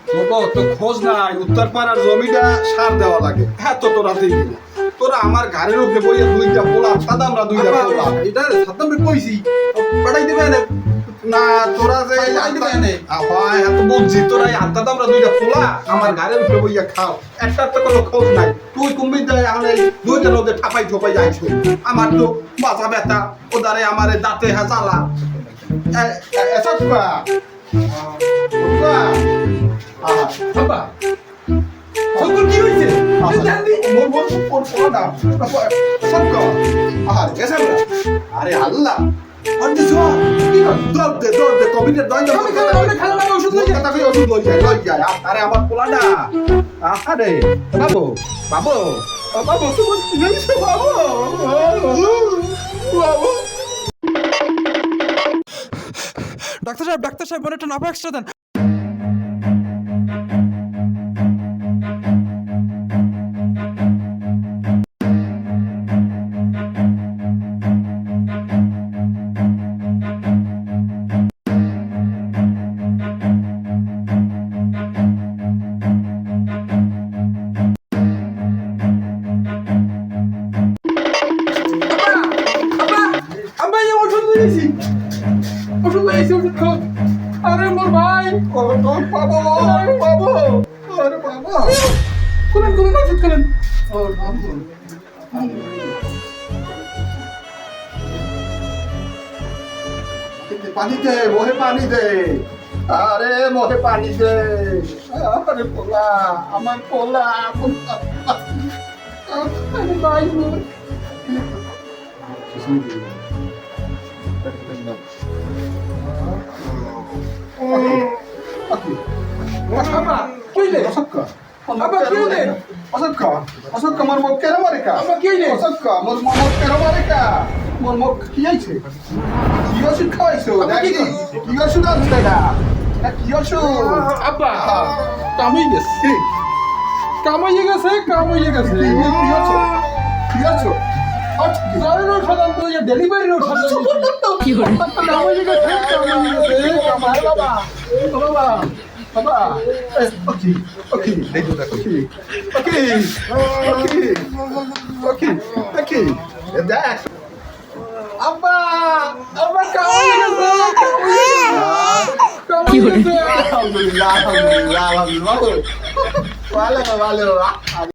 তো খোঁজ নাই উত্তরপাড়ার জমিটা সার দেওয়া লাগে হ্যাঁ তো তোরা দিবি না তোরা আমার ঘরের উপরে বইয়া দুইটা পোলা সাদামরা দুইটা পোলা এটা সাদ্দাম রে কইছি পাঠাই দিবে না না তোরা যে পাঠাই দিবে না হয় এত বুঝছি তোরা এই আত্মা দামরা দুইটা পোলা আমার ঘরের উপরে বইয়া খাও একটা তো কোনো খোঁজ নাই তুই কুম্বির দেয় এখন এই দুইটা রোদে ঠাপাই ঠোপাই যাইছো আমার তো মাথা ব্যথা ওদারে আমার দাঁতে হাজালা এসব বাবা সকল কি হইছে জানি আরে আল্লাহ আরে আমার পোলাটা আরে বাবু বাবু বাবু বাবু ডাক্তার সাহেব বলে একটা নাফা এক্সট্রা দেন ওষুধ খাও আরে মোর ভাই বাবু আরে বাবা খুলেন ওষুধ খুলেন পানি দে মোহে পানি দে আরে মোহে পানি দে আরে পোলা আমার পোলা আরে ভাই কইলে আবার কইলে অসৎকা মোর মুখ কেন মারে কা আবার কইলে অসৎকা মোর মুখ কেন মারে কা মোর মুখ কি আইছে কি ওষুধ খাওয়াইছো কি কি ওষুধ আছে এটা কি ওষুধ আব্বা কামাই গেছে কামাইয়ে গেছে কি ওষুধ গাড়ির ওষুধ আনতো ডেলিভারির ওষুধ কি হল কামাইয়ে গেছে কামাই বাবা বাবা ওকে দেখো ওকে দেখ আব্বা কামাইয়ে গেছে আলহামদুলিল্লাহ ভালো